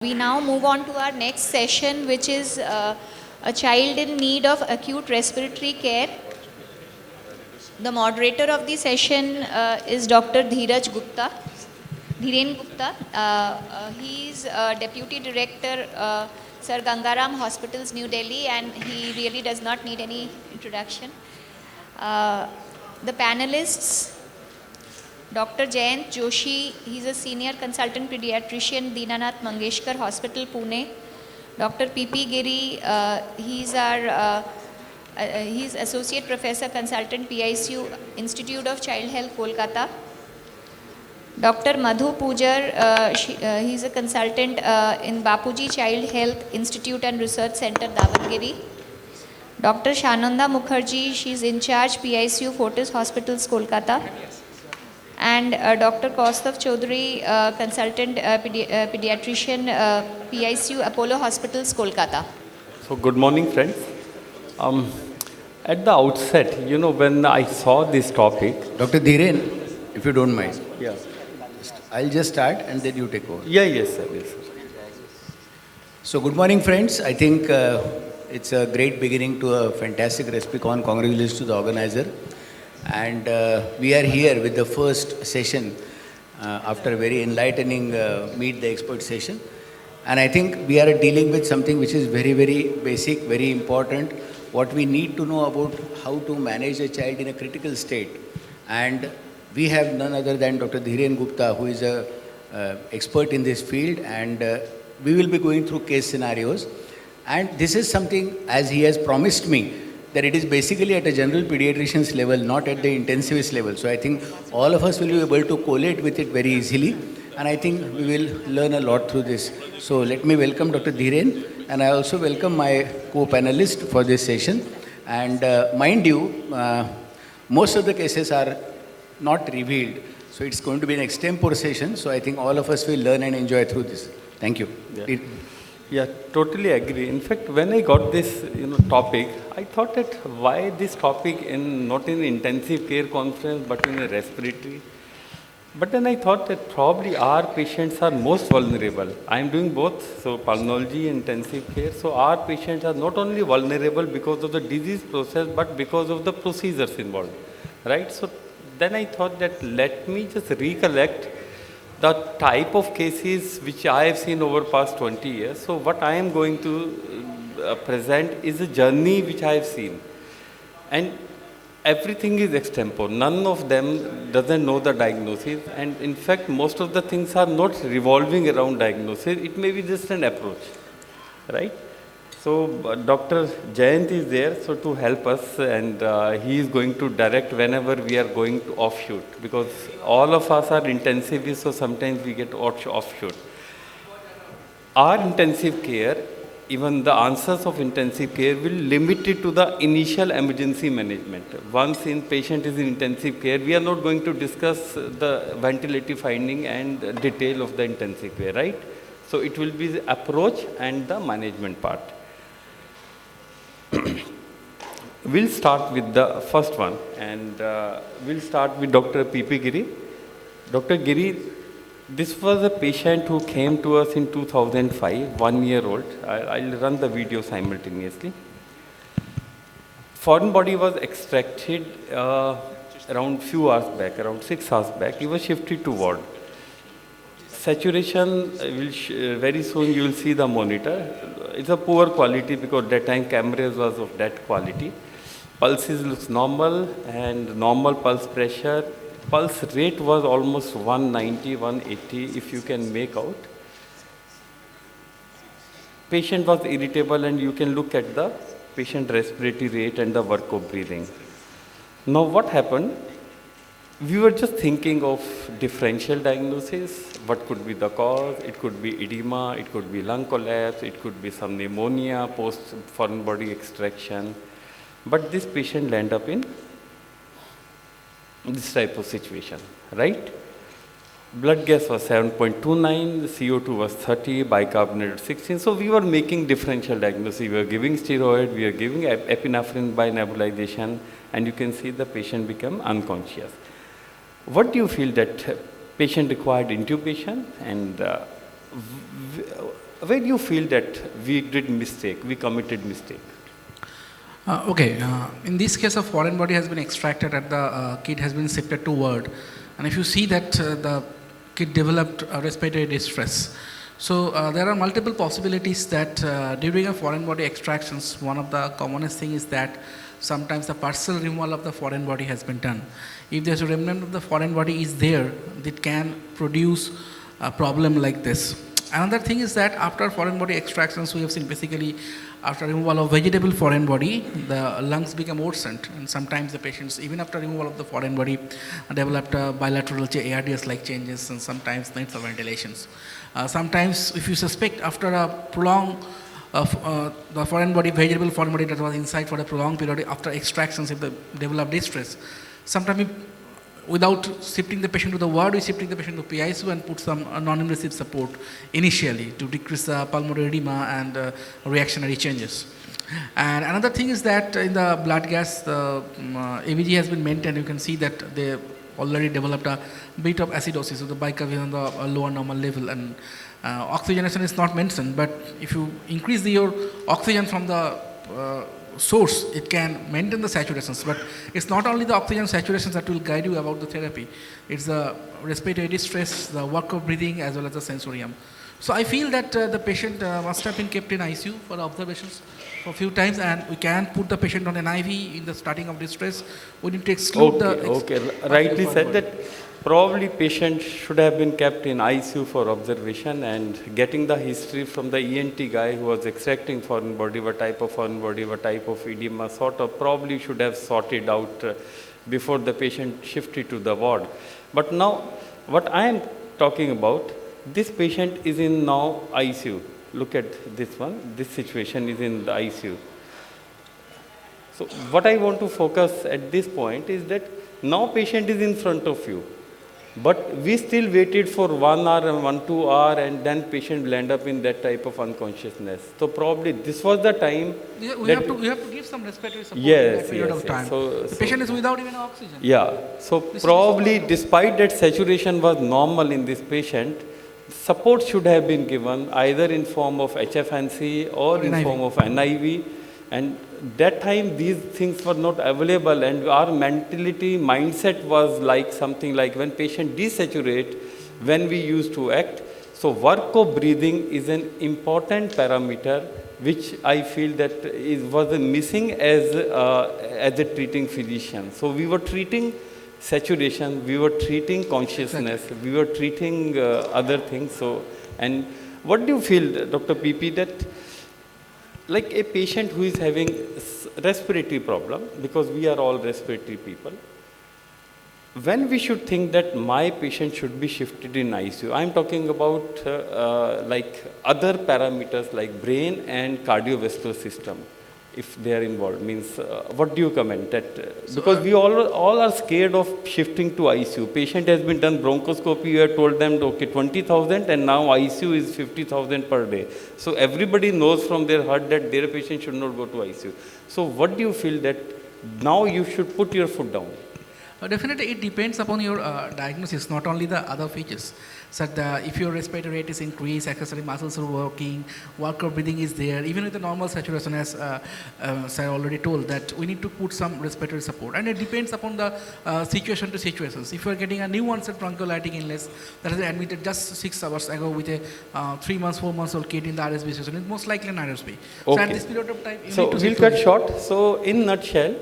We now move on to our next session, which is a child in need of acute respiratory care. The moderator of the session is Dr. Dhiren Gupta. He is Deputy Director, Sir Gangaram Hospitals, New Delhi, and he really does not need any introduction. The panelists, Dr. Jayant Joshi, he's a Senior Consultant Pediatrician, Dinanath Mangeshkar Hospital, Pune. Dr. P.P. Giri, he's Associate Professor Consultant PICU, Institute of Child Health, Kolkata. Dr. Madhu Pujar, he's a consultant in Bapuji Child Health Institute and Research Center, Davangere. Dr. Shananda Mukherjee, she's in charge PICU Fortis Hospitals, Kolkata. And Dr. Kaustav Chaudhary, consultant pediatrician, PICU Apollo Hospitals, Kolkata. So good morning, friends. At the outset, when I saw this topic, Dr. Dhiren, if you don't mind. Yeah. I'll just start and then you take over. Yes, sir. So good morning, friends. I think it's a great beginning to a fantastic Respicon. Congratulations to the organizer. And we are here with the first session after a very enlightening Meet the Expert session. And I think we are dealing with something which is very, very basic, very important. What we need to know about how to manage a child in a critical state. And we have none other than Dr. Dhiren Gupta, who is an expert in this field. And we will be going through case scenarios. And this is something, as he has promised me, that it is basically at a general pediatrician's level, not at the intensivist level. So I think all of us will be able to collate with it very easily. And I think we will learn a lot through this. So let me welcome Dr. Dhiren. And I also welcome my co-panelist for this session. And mind you, most of the cases are not revealed. So it's going to be an extempore session. So I think all of us will learn and enjoy through this. Thank you. Yeah, totally agree. In fact, when I got this topic, I thought that why this topic not in intensive care conference, but in a respiratory. But then I thought that probably our patients are most vulnerable. I am doing both, so pulmonology and intensive care. So our patients are not only vulnerable because of the disease process, but because of the procedures involved, right? So then I thought that let me just recollect the type of cases which I have seen over past 20 years. So what I am going to present is a journey which I have seen. And everything is extempore. None of them doesn't know the diagnosis. And in fact, most of the things are not revolving around diagnosis. It may be just an approach, right? So Dr. Jayant is there to help us, and he is going to direct whenever we are going to offshoot, because all of us are intensivists, so sometimes we get offshoot. Our intensive care, even the answers of intensive care will limit it to the initial emergency management. Once patient is in intensive care, we are not going to discuss the ventilative finding and detail of the intensive care, right? So it will be the approach and the management part. We'll start with the first one, and we'll start with Dr. P.P. Giri. Dr. Giri, this was a patient who came to us in 2005, 1 year old. I'll run the video simultaneously. Foreign body was extracted around few hours back, around 6 hours back. He was shifted to ward. Saturation, very soon you will see the monitor. It's a poor quality because that time cameras was of that quality. Pulses looks normal and normal pulse pressure. Pulse rate was almost 190, 180 if you can make out. Patient was irritable, and you can look at the patient respiratory rate and the work of breathing. Now what happened? We were just thinking of differential diagnosis. What could be the cause? It could be edema, it could be lung collapse, it could be some pneumonia, post foreign body extraction. But this patient landed up in this type of situation, right? Blood gas was 7.29, CO2 was 30, bicarbonate 16. So we were making differential diagnosis. We were giving steroid, we were giving epinephrine by nebulization, and you can see the patient become unconscious. What do you feel that patient required intubation, and where do you feel that we did mistake, we committed mistake? Okay, in this case, a foreign body has been extracted and the kid has been shifted to ward. And if you see that the kid developed respiratory distress. So there are multiple possibilities that during a foreign body extractions, one of the commonest thing is that sometimes the partial removal of the foreign body has been done. If there's a remnant of the foreign body is there, it can produce a problem like this. Another thing is that after foreign body extractions, we have seen basically after removal of vegetable foreign body, the lungs become worsened, and sometimes the patients, even after removal of the foreign body, developed bilateral ARDS-like changes, and sometimes needs of ventilations. Sometimes, if you suspect after a prolonged the foreign body, vegetable foreign body that was inside for a prolonged period, after extractions, if they develop distress, sometimes without shifting the patient to the ward, we shifting the patient to PICU and put some non-invasive support initially to decrease the pulmonary edema and reactionary changes. And another thing is that in the blood gas, the AVG has been maintained. You can see that they already developed a bit of acidosis, so the bicarb is on the lower normal level, and oxygenation is not mentioned, but if you increase your oxygen from the source, it can maintain the saturations. But it's not only the oxygen saturations that will guide you about the therapy, it's the respiratory distress, the work of breathing, as well as the sensorium. So I feel that the patient must have been kept in ICU for observations for a few times, and we can put the patient on an IV in the starting of distress. We need to exclude Rightly said that probably patient should have been kept in ICU for observation, and getting the history from the ENT guy who was extracting foreign body, what type of foreign body, what type of edema, sort of probably should have sorted out before the patient shifted to the ward. But now, what I am talking about, this patient is in now ICU. Look at this one, this situation is in the ICU. So what I want to focus at this point is that now patient is in front of you. But we still waited for 1 hour and 1-2 hours, and then patient will end up in that type of unconsciousness. So probably this was the time. Yeah, we have to give some respiratory support yes, in that period yes, of time. Yes. So, the patient is without even oxygen. Yeah. So this probably despite that saturation was normal in this patient, support should have been given either in form of HFNC or in NIV. form of NIV. And that time these things were not available, and our mentality, mindset was like something like when patient desaturate, when we used to act. So work of breathing is an important parameter which I feel that was missing as a treating physician. So we were treating saturation, we were treating consciousness, we were treating other things. So, and what do you feel, Dr. PP, that like a patient who is having respiratory problem, because we are all respiratory people, when we should think that my patient should be shifted in ICU? I'm talking about like other parameters like brain and cardiovascular system, if they are involved. Means, what do you comment that? Because we all are scared of shifting to ICU. Patient has been done bronchoscopy, you have told them, okay, 20,000, and now ICU is 50,000 per day. So everybody knows from their heart that their patient should not go to ICU. So what do you feel that now you should put your foot down? Definitely, it depends upon your diagnosis, not only the other features. So if your respiratory rate is increased, accessory muscles are working, work of breathing is there, even with the normal saturation, as Sir already told, that we need to put some respiratory support. And it depends upon the situation to situations. If you are getting a new onset bronchiolitic illness that is admitted just 6 hours ago with a 3 months, 4 months old kid in the RSV situation, it's most likely an RSV. Okay. So at this period of time, you so need to we'll cut short. So in nutshell,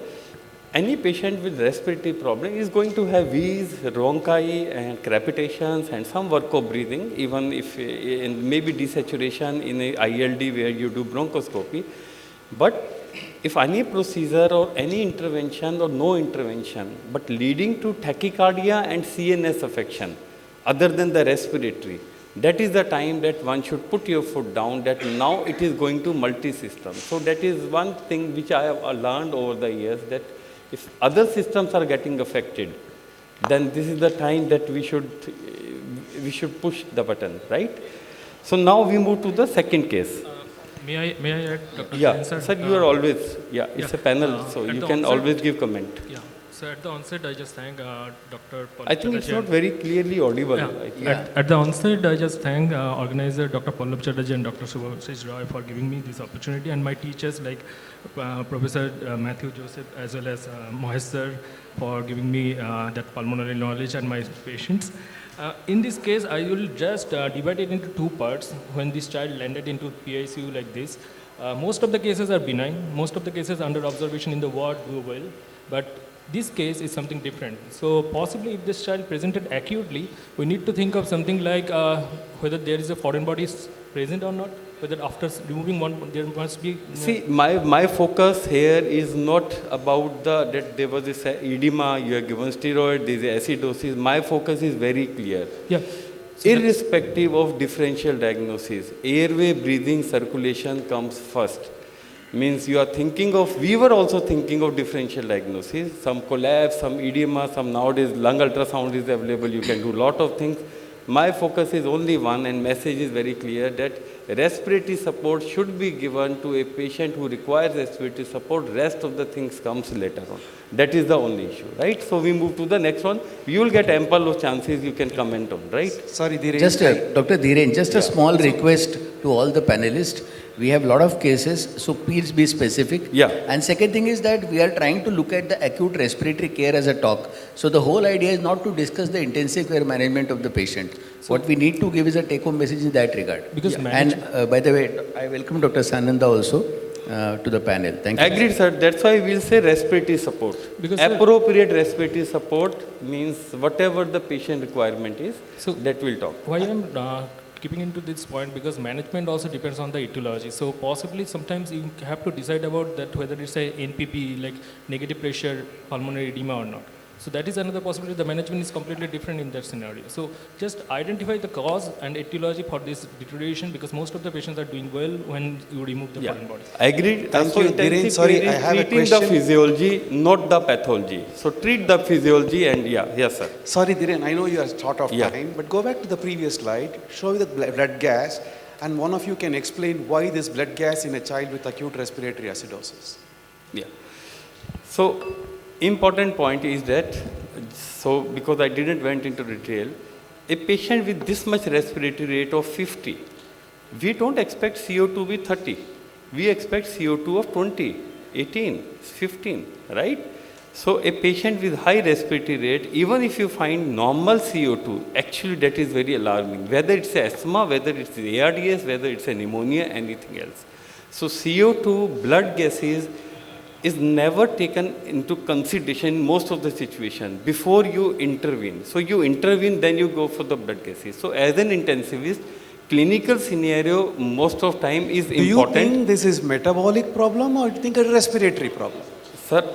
any patient with respiratory problem is going to have wheeze, rhonchi, and crepitations, and some work of breathing, even if maybe desaturation in a ILD where you do bronchoscopy. But if any procedure or any intervention or no intervention, but leading to tachycardia and CNS affection, other than the respiratory, that is the time that one should put your foot down, that now it is going to multi-system. So that is one thing which I have learned over the years, that if other systems are getting affected, then this is the time that we should push the button, right? So now we move to the second case. May I add, Dr. Yeah, Dhiren, sir, you are always, it's a panel, so you can onset, always give comment. Yeah. So at the onset, I just thank Dr. I think it's not very clearly audible. Yeah. I think. At the onset, I just thank organizer Dr. Pallab Chatterjee and Dr. Subhasish Roy for giving me this opportunity, and my teachers like Professor Matthew Joseph as well as Mohesh sir for giving me that pulmonary knowledge and my patients. In this case, I will just divide it into two parts. When this child landed into PICU like this, most of the cases are benign. Most of the cases under observation in the ward do well, but this case is something different. So possibly if this child presented acutely, we need to think of something like whether there is a foreign body present or not, whether after removing one, there must be... See, my focus here is not about that there was this edema, you are given steroid, there is acidosis. My focus is very clear. Yeah. Irrespective of differential diagnosis, airway, breathing, circulation comes first. Means you are thinking of, we were also thinking of differential diagnosis, some collapse, some edema, some nowadays lung ultrasound is available, you can do lot of things. My focus is only one, and message is very clear that respiratory support should be given to a patient who requires respiratory support. Rest of the things comes later on. That is the only issue, right? So we move to the next one. You will get ample of chances you can comment on, right? Sorry, Dhiren. Just Dr. Dhiren, just a small request to all the panelists. We have a lot of cases, so please be specific. Yeah. And second thing is that we are trying to look at the acute respiratory care as a talk. So the whole idea is not to discuss the intensive care management of the patient. What we need to give is a take-home message in that regard. Because And by the way, I welcome Dr. Sananda also to the panel. Thank you. Agreed, sir. That's why we'll say respiratory support. Because, sir, appropriate respiratory support means whatever the patient requirement is, So- that we'll talk. Why I'm keeping into this point, because management also depends on the etiology. So possibly sometimes you have to decide about that whether it's a NPP, like negative pressure, pulmonary edema or not. So that is another possibility. The management is completely different in that scenario. So just identify the cause and etiology for this deterioration, because most of the patients are doing well when you remove the foreign body. Agreed. Thank So you, intensive Dhiren. Sorry, care is I have a treating question. the physiology, not the pathology. So treat the physiology and yes, sir. Sorry, Dhiren, I know you are short of Yeah. time, but go back to the previous slide, show the blood gas, and one of you can explain why this blood gas in a child with acute respiratory acidosis. Yeah. So important point is that, so because I didn't went into detail, a patient with this much respiratory rate of 50, we don't expect CO2 with 30. We expect CO2 of 20, 18, 15, right? So a patient with high respiratory rate, even if you find normal CO2, actually that is very alarming. Whether it's asthma, whether it's ARDS, whether it's a pneumonia, anything else. So CO2, blood gases, is never taken into consideration in most of the situation before you intervene. So you intervene, then you go for the blood gases. So as an intensivist, clinical scenario most of time is Do you important. think this is metabolic problem or do you think a respiratory problem? Sir,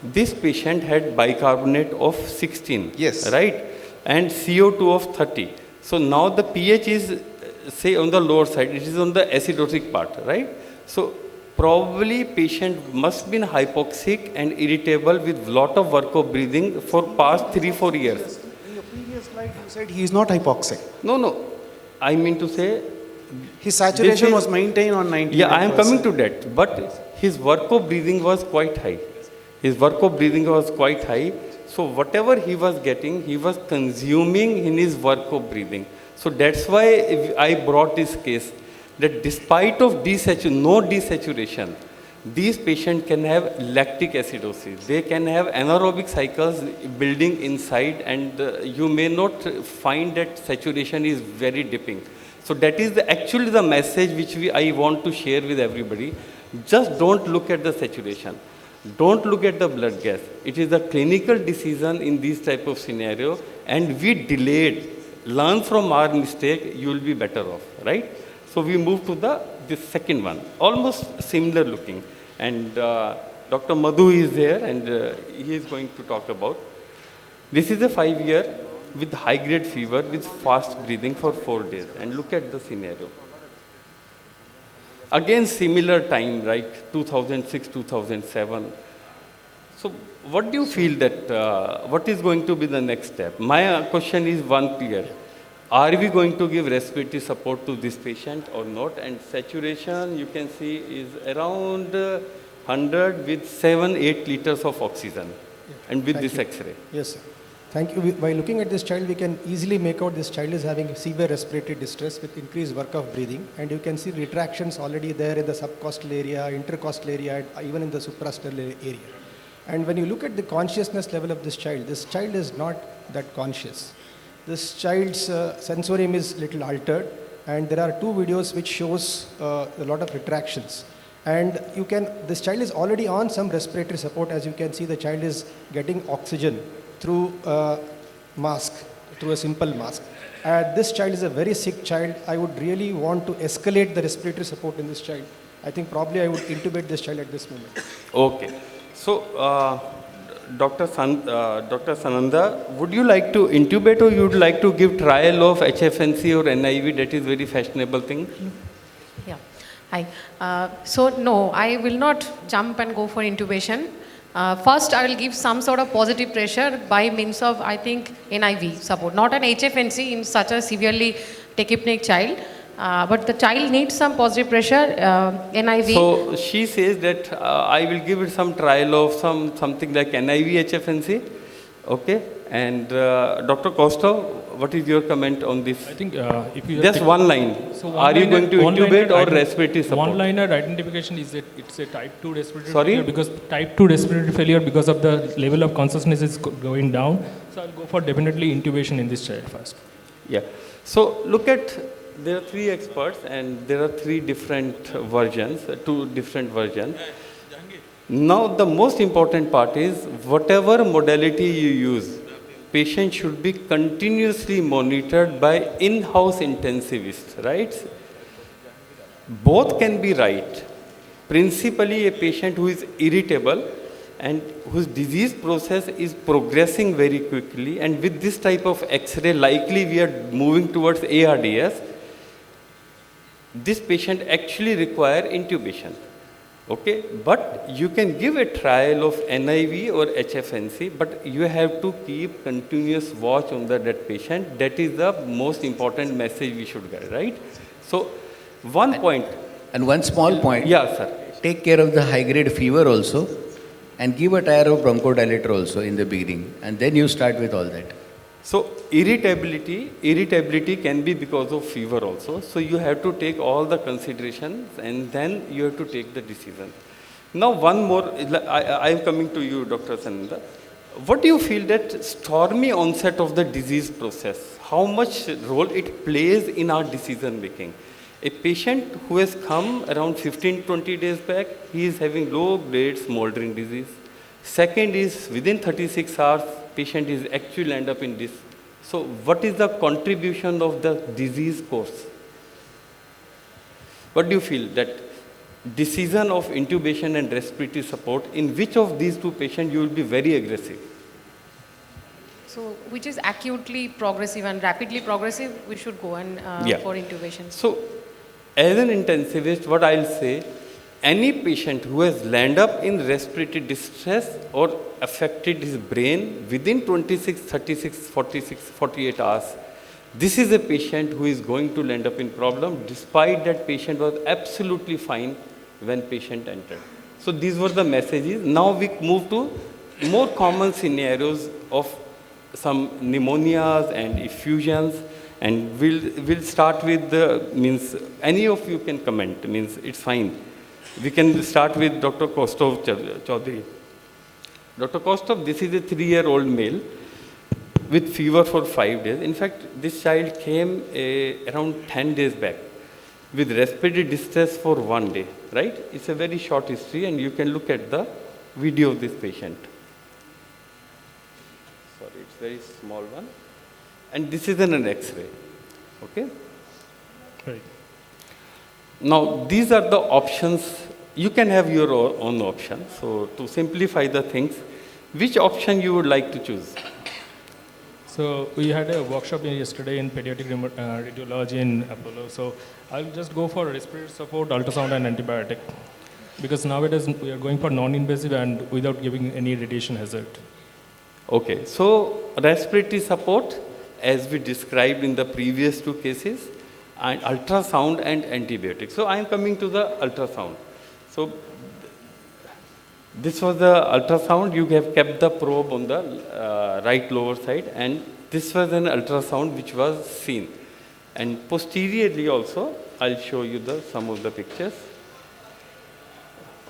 this patient had bicarbonate of 16, Yes. right? And CO2 of 30. So now the pH is, say, on the lower side, it is on the acidotic part, right? So probably patient must be hypoxic and irritable with lot of work of breathing for past 3-4 years. In your previous slide, you said he is not hypoxic. No. I mean to say, His saturation is- was maintained on 90. yeah, I am coming to that. But his work of breathing was quite high. His work of breathing was quite high. So whatever he was getting, he was consuming in his work of breathing. So that's why I brought this case, that despite of no desaturation, these patients can have lactic acidosis. They can have anaerobic cycles building inside, and you may not find that saturation is very dipping. So that is actually the message which I want to share with everybody. Just don't look at the saturation. Don't look at the blood gas. It is a clinical decision in this type of scenario, and we delayed. Learn from our mistake, you will be better off, right? So we move to this second one, almost similar looking. And Dr. Madhu is there, and he is going to talk about. This is a 5-year with high-grade fever with fast breathing for 4 days. And look at the scenario. Again, similar time, right? 2006, 2007. So what do you feel that, what is going to be the next step? My question is one clear. Are we going to give respiratory support to this patient or not? And saturation, you can see, is around 100 with 7-8 liters of oxygen. and with Thank this you. X-ray. Yes, sir. Thank you. By looking at this child, we can easily make out this child is having severe respiratory distress with increased work of breathing. And you can see retractions already there in the subcostal area, intercostal area, and even in the suprasternal area. And when you look at the consciousness level of this child is not that conscious. This child's sensorium is little altered, and there are 2 videos which shows a lot of retractions. And this child is already on some respiratory support. As you can see, the child is getting oxygen through a mask, through a simple mask. This child is a very sick child. I would really want to escalate the respiratory support in this child. I think probably I would intubate this child at this moment. Okay. So, Dr. Sananda, would you like to intubate or you would like to give trial of HFNC or NIV? That is very fashionable thing. Yeah. Hi. So no, I will not jump and go for intubation. First, I will give some sort of positive pressure by means of, I think, NIV support. Not an HFNC in such a severely tachypneic child, but the child needs some positive pressure, NIV. So she says that I will give it some trial of something like NIV HFNC. Okay. And Dr. Kostov, what is your comment on this? I think if you just one line. So are you going to intubate or respiratory support? One-liner identification is that it's a type 2 respiratory Sorry? failure because type 2 respiratory failure because of the level of consciousness is going down. So I'll go for definitely intubation in this child first. Yeah. So look at, there are 3 experts and there are 3 different versions, 2 different versions. Now the most important part is whatever modality you use, patient should be continuously monitored by in-house intensivist, right? Both can be right. Principally a patient who is irritable and whose disease process is progressing very quickly, and with this type of X-ray likely we are moving towards ARDS, this patient actually require intubation. Okay, but you can give a trial of NIV or HFNC, but you have to keep continuous watch on that patient. That is the most important message we should get, right? So, one point. And one small point. Yeah, sir. Take care of the high-grade fever also, and give a tire of bronchodilator also in the beginning, and then you start with all that. So, irritability can be because of fever also. So, you have to take all the considerations and then you have to take the decision. Now, one more, I am coming to you, Dr. Sananda. What do you feel that stormy onset of the disease process, how much role it plays in our decision making? A patient who has come around 15-20 days back, he is having low-grade smoldering disease. Second is within 36 hours, patient is actually end up in this. So what is the contribution of the disease course? What do you feel that decision of intubation and respiratory support, in which of these 2 patients you will be very aggressive? So which is acutely progressive and rapidly progressive, we should go and for intubation. So as an intensivist, what I'll say, any patient who has landed up in respiratory distress or affected his brain within 26, 36, 46, 48 hours, this is a patient who is going to land up in problem, despite that patient was absolutely fine when patient entered. So these were the messages. Now we move to more common scenarios of some pneumonias and effusions, and we'll start with the, means any of you can comment, means it's fine. We can start with Dr. Kostov Chaudhary. Dr. Kostov, this is a 3-year-old male with fever for 5 days. In fact, this child came around 10 days back with respiratory distress for 1 day, right? It's a very short history and you can look at the video of this patient. Sorry, it's very small one. And this is an X-ray, okay? Right. Now, these are the options. You can have your own option. So, to simplify the things, which option you would like to choose? So we had a workshop yesterday in pediatric radiology in Apollo. So I'll just go for respiratory support, ultrasound, and antibiotic. Because nowadays we are going for non-invasive and without giving any radiation hazard. Okay, so respiratory support, as we described in the previous 2 cases, and ultrasound and antibiotics. So I am coming to the ultrasound. So This was the ultrasound. You have kept the probe on the right lower side, and this was an ultrasound which was seen. And posteriorly also, I'll show you some of the pictures.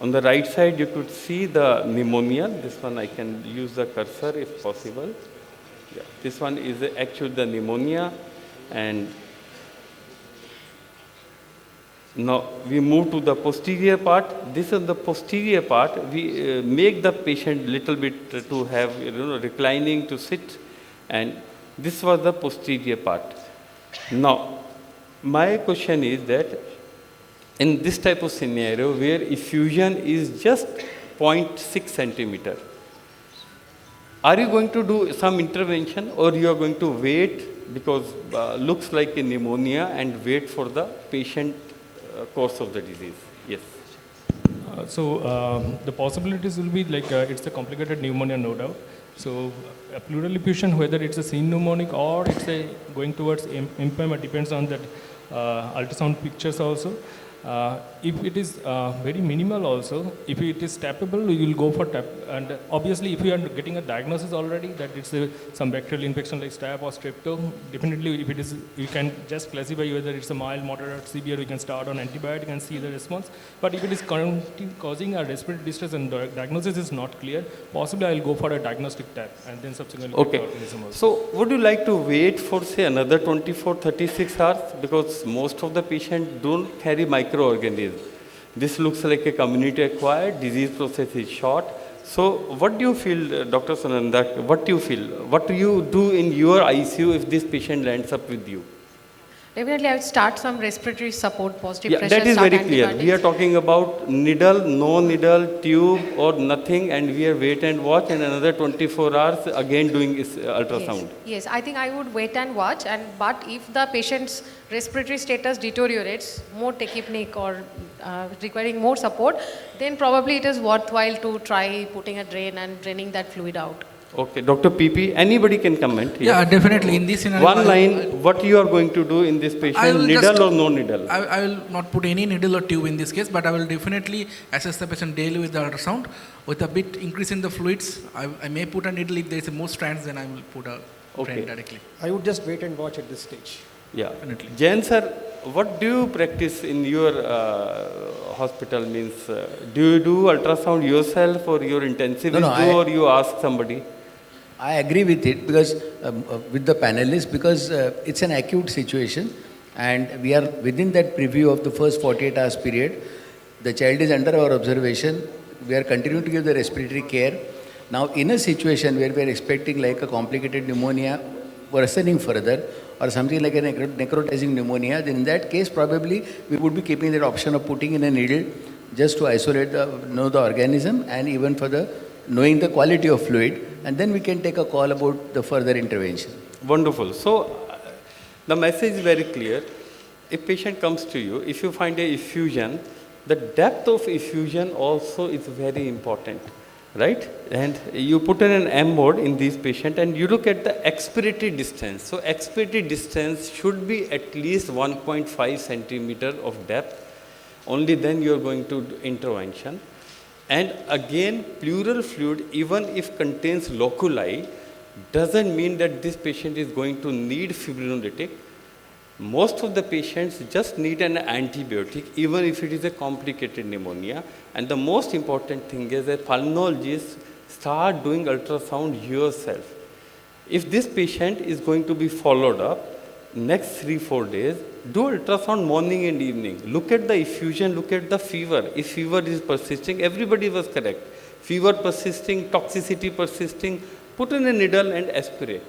On the right side, you could see the pneumonia. This one I can use the cursor if possible. Yeah. This one is actually the pneumonia, and now we move to the posterior part. This is the posterior part. We make the patient little bit to have reclining to sit, and this was the posterior part. Now, my question is that in this type of scenario where effusion is just 0.6 centimeter, are you going to do some intervention, or you are going to wait because looks like a pneumonia and wait for the patient course of the disease? Yes. The possibilities will be like it's a complicated pneumonia, no doubt. So a pleural effusion, whether it's a seen pneumonic or it's a going towards empyema, depends on that ultrasound pictures also. If it is very minimal also, if it is tappable, you will go for tap. And obviously, if you are getting a diagnosis already that it's some bacterial infection like staph or strepto, definitely if it is, you can just classify whether it's a mild, moderate, or severe. We can start on antibiotic and see the response. But if it is causing a respiratory distress and diagnosis is not clear, possibly I will go for a diagnostic tap and then subsequently okay. the organism also. So would you like to wait for say another 24-36 hours, because most of the patients don't carry microorganisms. This looks like a community acquired, disease process is short. So what do you feel, Dr. Sunanda, what do you feel? What do you do in your ICU if this patient lands up with you? Definitely, I would start some respiratory support, positive Yeah, pressure. that is start very clear. We are antibiotics. talking about needle, no needle, tube or nothing, and we are wait and watch, and another 24 hours again doing ultrasound. Yes, I think I would wait and watch. But if the patient's respiratory status deteriorates, more tachypneic or requiring more support, then probably it is worthwhile to try putting a drain and draining that fluid out. Okay, Dr. PP, anybody can comment. Yeah, Yes. definitely. In this scenario, One line, what you are going to do in this I patient, will needle just- or no needle? I will not put any needle or tube in this case, but I will definitely assess the patient daily with the ultrasound. With a bit increase in the fluids, I may put a needle. If there is more strands, then I will put a Okay. drain directly. I would just wait and watch at this stage. Yeah. Definitely. Jain sir, what do you practice in your hospital? Means, do you do ultrasound yourself or your intensivist No, do, or you ask somebody? I agree with it because with the panelists, because it's an acute situation and we are within that preview of the first 48 hours period. The child is under our observation. We are continuing to give the respiratory care. Now, in a situation where we are expecting like a complicated pneumonia worsening further or something like a necrotizing pneumonia, then in that case probably we would be keeping that option of putting in a needle just to isolate know the organism and even for the knowing the quality of fluid, and then we can take a call about the further intervention. Wonderful. So, the message is very clear. If patient comes to you, if you find a effusion, the depth of effusion also is very important, right? And you put in an M mode in this patient and you look at the expiratory distance. So, expiratory distance should be at least 1.5 centimeter of depth. Only then you are going to do intervention. And again, pleural fluid, even if contains loculi, doesn't mean that this patient is going to need fibrinolytic. Most of the patients just need an antibiotic, even if it is a complicated pneumonia. And the most important thing is that pulmonologists start doing ultrasound yourself. If this patient is going to be followed up, next 3-4 days, do ultrasound morning and evening. Look at the effusion, look at the fever. If fever is persisting, everybody was correct. Fever persisting, toxicity persisting, put in a needle and aspirate.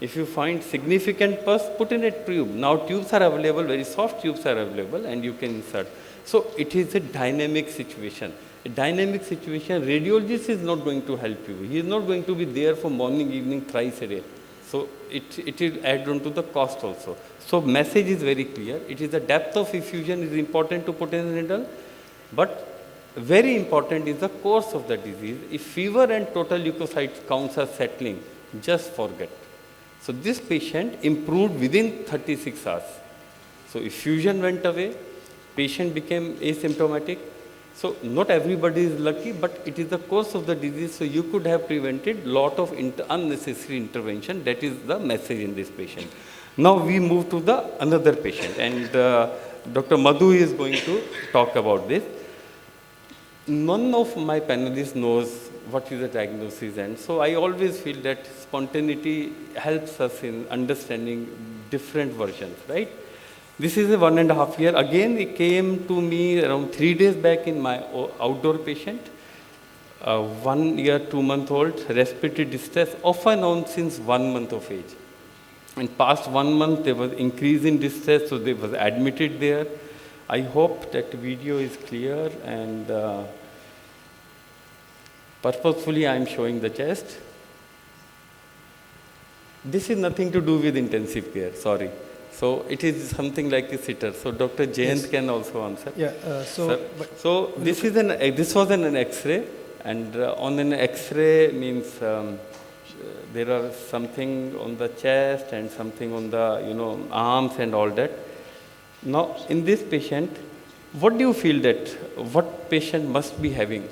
If you find significant pus, put in a tube. Now tubes are available, very soft tubes are available and you can insert. So it is a dynamic situation. A dynamic situation, radiologist is not going to help you. He is not going to be there for morning, evening, thrice a day. So it will add on to the cost also. So message is very clear. It is the depth of effusion is important to put in a needle, but very important is the course of the disease. If fever and total leukocyte counts are settling, just forget. So this patient improved within 36 hours. So effusion went away, patient became asymptomatic, So not everybody is lucky, but it is the course of the disease. So you could have prevented lot of unnecessary intervention. That is the message in this patient. Now we move to the another patient, and Dr. Madhu is going to talk about this. None of my panelists knows what is the diagnosis, and so I always feel that spontaneity helps us in understanding different versions, right? This is a 1.5 year. Again, he came to me around 3 days back in my outdoor patient. 1 year, 2 month old, respiratory distress, off and on since 1 month of age. In past 1 month, there was increase in distress, so they was admitted there. I hope that video is clear, and purposefully I am showing the chest. This is nothing to do with intensive care, sorry. So it is something like a sitter. So Dr. Jayant can also answer. Yeah. So this is this was an X-ray, and on an X-ray means there are something on the chest and something on the arms and all that. Now in this patient, what do you feel that what patient must be having?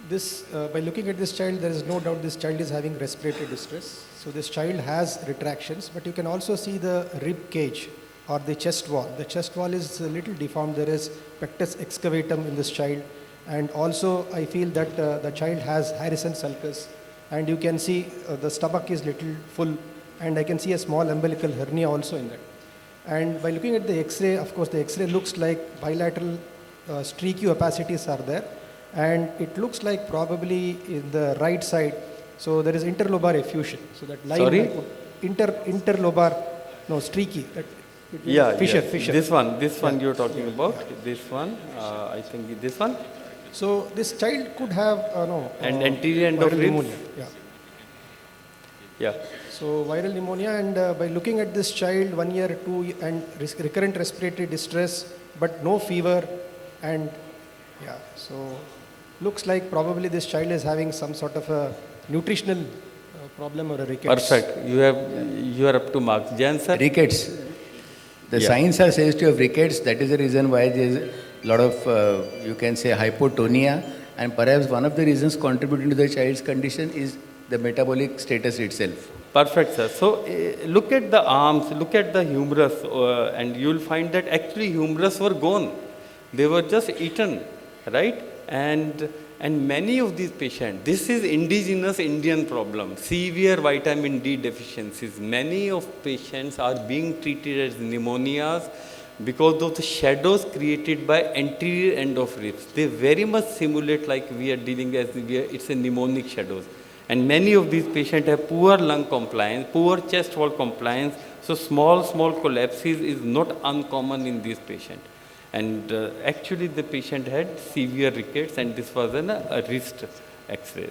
This, by looking at this child, there is no doubt this child is having respiratory distress. So this child has retractions, but you can also see the rib cage or the chest wall. The chest wall is a little deformed. There is pectus excavatum in this child. And also I feel that the child has Harrison sulcus. And you can see the stomach is little full, and I can see a small umbilical hernia also in that. And by looking at the X-ray, of course the X-ray looks like bilateral streaky opacities are there. And it looks like probably in the right side, so there is interlobar effusion. So that line, sorry? Interlobar, no, streaky. Fissure. This one you're talking about. Yeah. This one, I think this one. So this child could have and anterior end of ribs. Pneumonia. Yeah. So viral pneumonia, and by looking at this child, 1 year, 2, and recurrent respiratory distress, but no fever, and so looks like probably this child is having some sort of a nutritional problem or a rickets. Perfect. You are up to marks. Jan sir? Rickets. The signs are suggestive of rickets. That is the reason why there is a lot of, you can say, hypotonia. And perhaps one of the reasons contributing to the child's condition is the metabolic status itself. Perfect, sir. So look at the arms, look at the humerus, and you will find that actually humerus were gone. They were just eaten, right? And many of these patients, this is indigenous Indian problem, severe vitamin D deficiencies. Many of patients are being treated as pneumonias because of the shadows created by anterior end of ribs. They very much simulate like we are dealing it's a pneumonic shadows. And many of these patients have poor lung compliance, poor chest wall compliance. So small collapses is not uncommon in these patients. And actually the patient had severe rickets, and this was a wrist X-ray.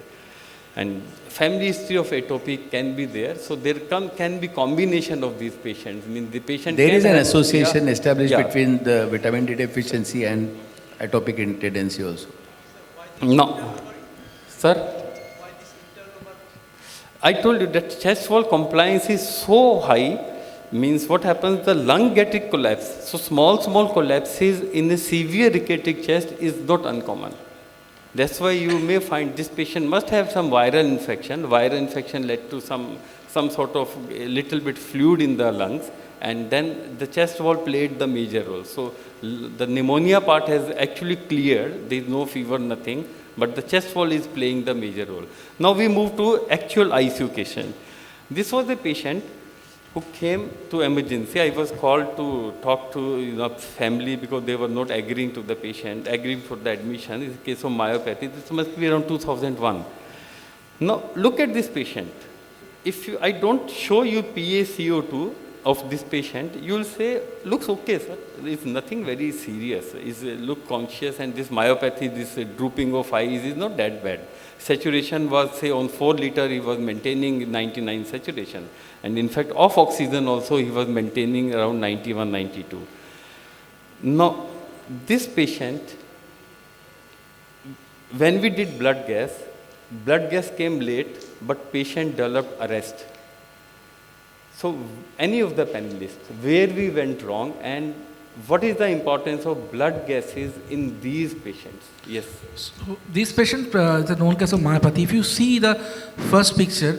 And family history of atopy can be there. So there can be combination of these patients. I mean, the patient there is an association established between the vitamin D deficiency and atopic tendency also. No. Sir? I told you that chest wall compliance is so high, means what happens, the lung get collapse. So small collapses in a severe ricketic chest is not uncommon. That's why you may find this patient must have some viral infection. Viral infection led to some sort of a little bit fluid in the lungs, and then the chest wall played the major role. So the pneumonia part has actually cleared. There is no fever, nothing, but the chest wall is playing the major role. Now we move to actual ICU patient. This was a patient who came to emergency. I was called to talk to family because they were not agreeing to the patient, agreeing for the admission. In the case of myopathy, this must be around 2001. Now look at this patient. If I don't show you PaCO2 of this patient, you will say, looks okay, sir. It's nothing very serious. It's look conscious, and this myopathy, this drooping of eyes is not that bad. Saturation was, say, on 4 liter, he was maintaining 99 saturation. And in fact, off oxygen also, he was maintaining around 91, 92. Now, this patient, when we did blood gas came late, but patient developed arrest. So any of the panelists, where we went wrong, and what is the importance of blood gases in these patients? Yes. So these patients, the known case of myopathy, if you see the first picture,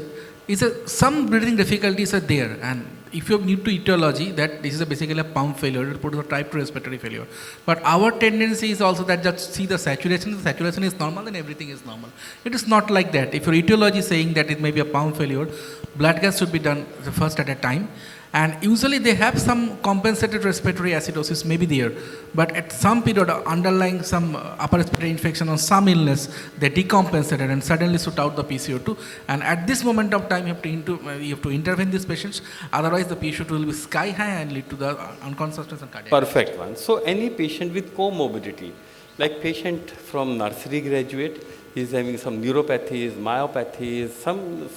some breathing difficulties are there, and if you need to etiology, that this is basically a pump failure, it puts a type 2 respiratory failure. But our tendency is also that just see the saturation is normal, then everything is normal. It is not like that. If your etiology is saying that it may be a pump failure, blood gas should be done the first at a time. And usually they have some compensated respiratory acidosis may be there, but at some period underlying some upper respiratory infection or some illness, they decompensated and suddenly shoot out the PCO2. And at this moment of time, you have to intervene these patients. Otherwise, the PCO2 will be sky high and lead to the unconsciousness and cardiac. Perfect one. So any patient with comorbidity, like patient from nursery graduate, he's having some neuropathies, myopathies,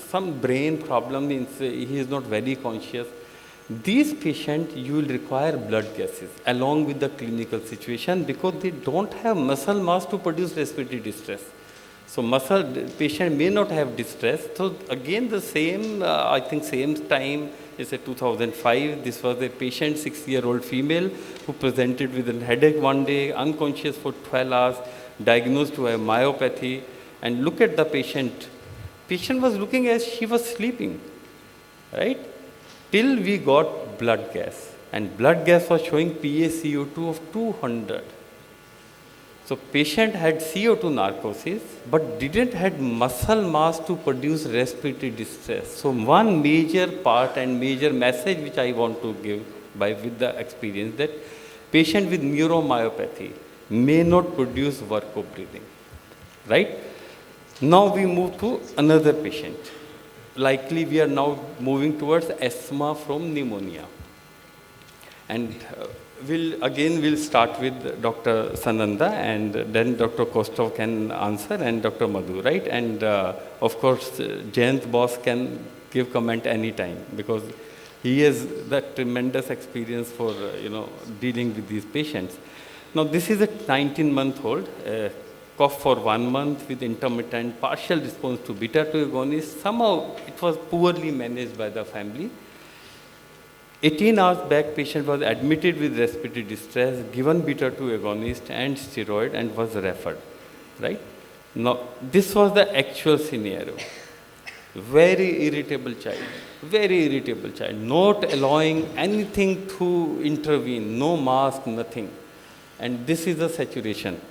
some brain problem, means he is not very conscious. These patients, you will require blood gases along with the clinical situation because they don't have muscle mass to produce respiratory distress. So patient may not have distress. So again the same, I think same time is 2005. This was a patient, 6-year-old female who presented with a headache one day, unconscious for 12 hours, diagnosed to have myopathy. And look at the patient. Patient was looking as she was sleeping, right? Till we got blood gas, and blood gas was showing PaCO2 of 200. So patient had CO2 narcosis, but didn't had muscle mass to produce respiratory distress. So one major part and major message which I want to give with the experience, that patient with neuromyopathy may not produce work of breathing, right? Now we move to another patient. Likely we are now moving towards asthma from pneumonia. And we'll start with Dr. Sananda, and then Dr. Kostov can answer, and Dr. Madhu, right? And of course, Jayant boss can give comment anytime because he has that tremendous experience for dealing with these patients. Now this is a 19-month-old. Cough for 1 month with intermittent partial response to beta-2 agonist. Somehow it was poorly managed by the family. 18 hours back, patient was admitted with respiratory distress, given beta-2 agonist and steroid, and was referred, right? Now, this was the actual scenario. Very irritable child, not allowing anything to intervene, no mask, nothing. And this is the saturation.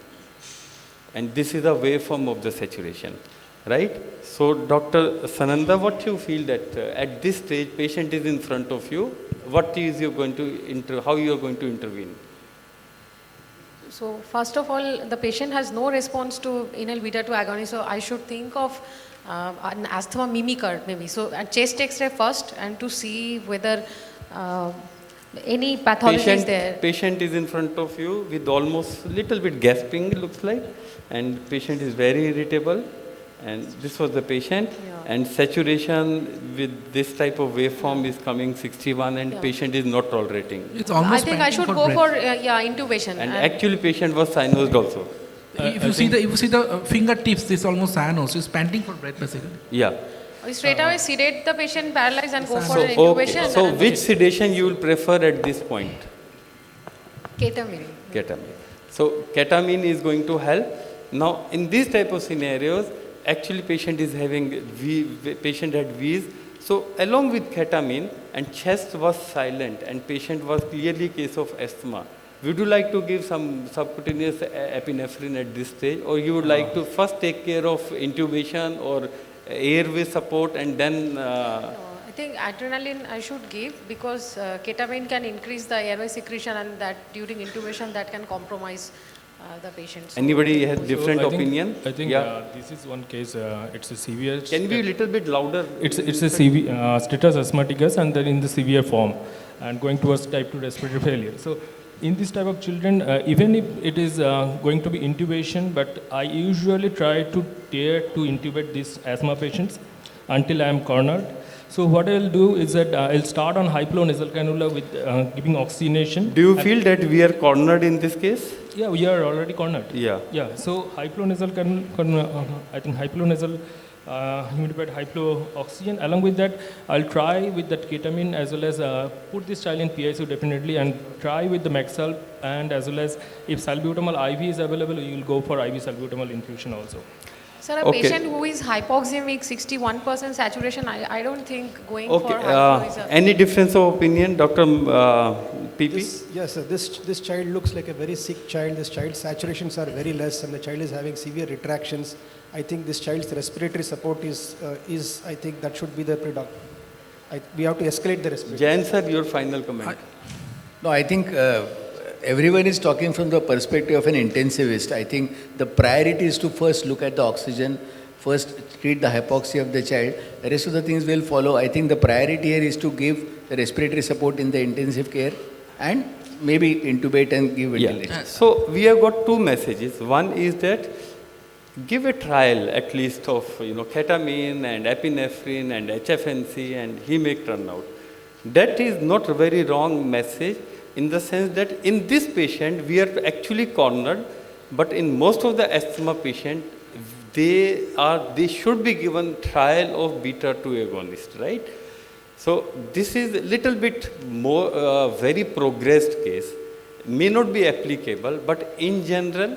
And this is the waveform of the saturation, right? So, Dr. Sananda, what you feel that at this stage, patient is in front of you, how you are going to intervene? So, first of all, the patient has no response to inhaled beta-2 agonist, so I should think of an asthma mimicker maybe. So, a chest X-ray first, and to see whether any pathology is there. Patient is in front of you with almost little bit gasping, looks like, and patient is very irritable. And this was the patient, and saturation with this type of waveform is coming 61, and patient is not tolerating. It's almost I think I should go for intubation. And actually patient was cyanosed also. If you see the fingertips, this almost cyanosed. He's panting for breath basically. Yeah. We straight away sedate the patient, paralyze, and go for So, an intubation. okay. So which sedation you will prefer at this point? Ketamine. So ketamine is going to help. Now in these type of scenarios, actually patient is having patient had wheeze. So along with ketamine, and chest was silent, and patient was clearly case of asthma. Would you like to give some subcutaneous epinephrine at this stage, or you would like to first take care of intubation or airway support and then? I think adrenaline I should give because ketamine can increase the airway secretion, and that during intubation that can compromise the patient. So Anybody has different opinion? I think this is one case. It's a severe. Can you be a little bit louder? It's a severe status asthmaticus, and then in the severe form, and going towards type 2 respiratory failure. So in this type of children, even if it is going to be intubation, but I usually try to dare to intubate these asthma patients until I am cornered. So what I will do is that I'll start on high flow nasal cannula with giving oxygenation. Do you feel that we are cornered in this case? Yeah, we are already cornered. Yeah. Yeah. So high flow nasal cannula, I think high flow nasal humidified high flow oxygen. Along with that, I'll try with that ketamine as well as put this child in PICU definitely, and try with the Maxal, and as well as if salbutamol IV is available, you will go for IV salbutamol infusion also. Sir, a Okay. patient who is hypoxemic, 61% saturation, I don't think going for high flow is a... Any difference of opinion, Dr. PP? Yes, sir. This child looks like a very sick child. This child's saturations are very less, and the child is having severe retractions. I think this child's respiratory support is I think that should be the we have to escalate the respiratory. Jain sir, your final comment. No, I think everyone is talking from the perspective of an intensivist. I think the priority is to first look at the oxygen, first treat the hypoxia of the child. The rest of the things will follow. I think the priority here is to give the respiratory support in the intensive care and maybe intubate and give ventilation. So we have got two messages. One is that give a trial at least of ketamine and epinephrine and HFNC, and he may turn out. That is not a very wrong message, in the sense that in this patient we are actually cornered, but in most of the asthma patient they should be given trial of beta 2 agonist, right? So this is a little bit more very progressed case, may not be applicable, but in general,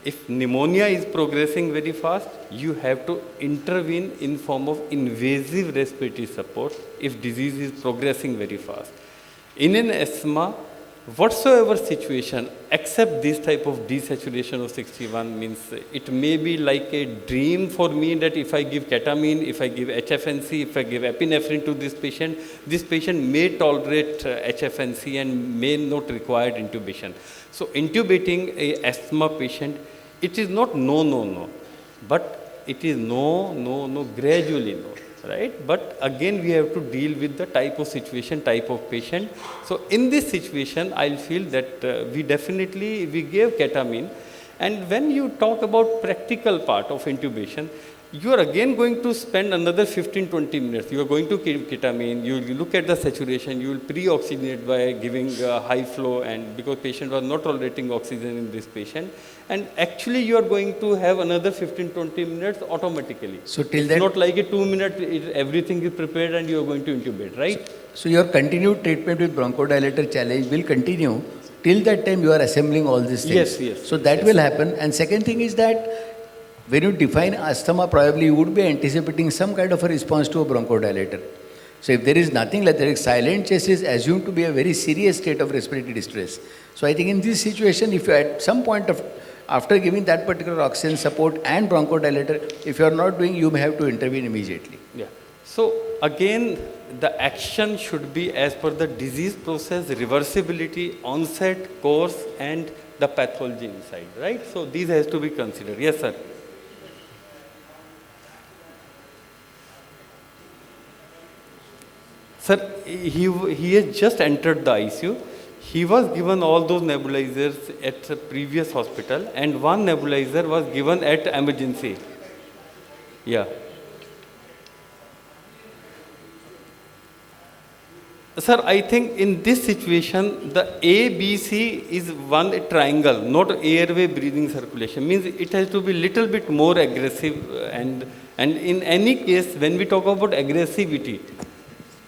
if pneumonia is progressing very fast, you have to intervene in form of invasive respiratory support if disease is progressing very fast. In an asthma, whatsoever situation, except this type of desaturation of 61, means it may be like a dream for me that if I give ketamine, if I give HFNC, if I give epinephrine to this patient may tolerate HFNC and may not require intubation. So intubating a asthma patient, it is not no, but it is no, gradually no. Right? But again, we have to deal with the type of situation, type of patient. So in this situation, I feel that we gave ketamine. And when you talk about practical part of intubation, you are again going to spend another 15-20 minutes. You are going to give ketamine, you will look at the saturation, you will pre-oxygenate by giving high flow, and because patient was not tolerating oxygen in this patient. And actually you are going to have another 15-20 minutes automatically. So till it's that, not like a 2 minute, everything is prepared and you are going to intubate, right? So your continued treatment with bronchodilator challenge will continue till that time you are assembling all these things. Yes. So that will happen. And second thing is that when you define asthma, probably you would be anticipating some kind of a response to a bronchodilator. So if there is nothing like that, silent chest is assumed to be a very serious state of respiratory distress. So I think in this situation, if you at some point of after giving that particular oxygen support and bronchodilator, if you are not doing, you may have to intervene immediately. Yeah. So again, the action should be as per the disease process, reversibility, onset, course, and the pathology inside, right? So these has to be considered. Yes, sir. Sir, he has just entered the ICU. He was given all those nebulizers at the previous hospital, and one nebulizer was given at emergency. Yeah. Sir, I think in this situation, the ABC is one triangle, not airway breathing circulation. Means it has to be little bit more aggressive, and in any case, when we talk about aggressivity,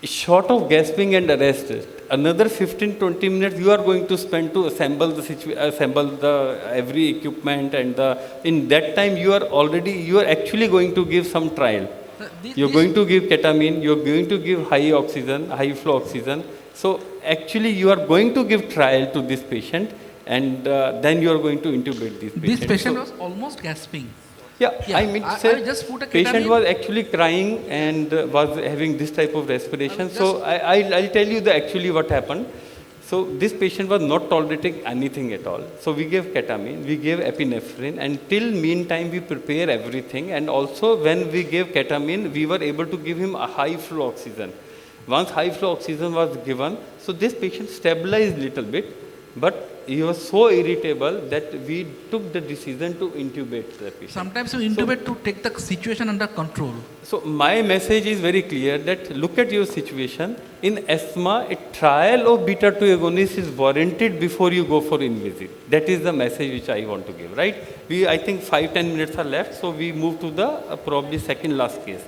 short of gasping and arrest, another 15-20 minutes you are going to spend to assemble the every equipment, and in that time you are actually going to give some trial. You're going to give ketamine, you're going to give high oxygen, high flow oxygen. So actually you are going to give trial to this patient, and then you are going to intubate this patient. This patient was almost gasping. Yeah, I mean, I just put a patient ketamine. was actually crying and was having this type of respiration. So I'll tell you actually what happened. So this patient was not tolerating anything at all. So we gave ketamine, we gave epinephrine, and till meantime we prepare everything. And also when we gave ketamine, we were able to give him a high flow oxygen. Once high flow oxygen was given, so this patient stabilized little bit. but he was so irritable that we took the decision to intubate the patient. Sometimes you intubate to take the situation under control. So my message is very clear that look at your situation. In asthma, a trial of beta-2 agonist is warranted before you go for invasive. That is the message which I want to give, right? I think 5-10 minutes are left, so we move to the probably second last case.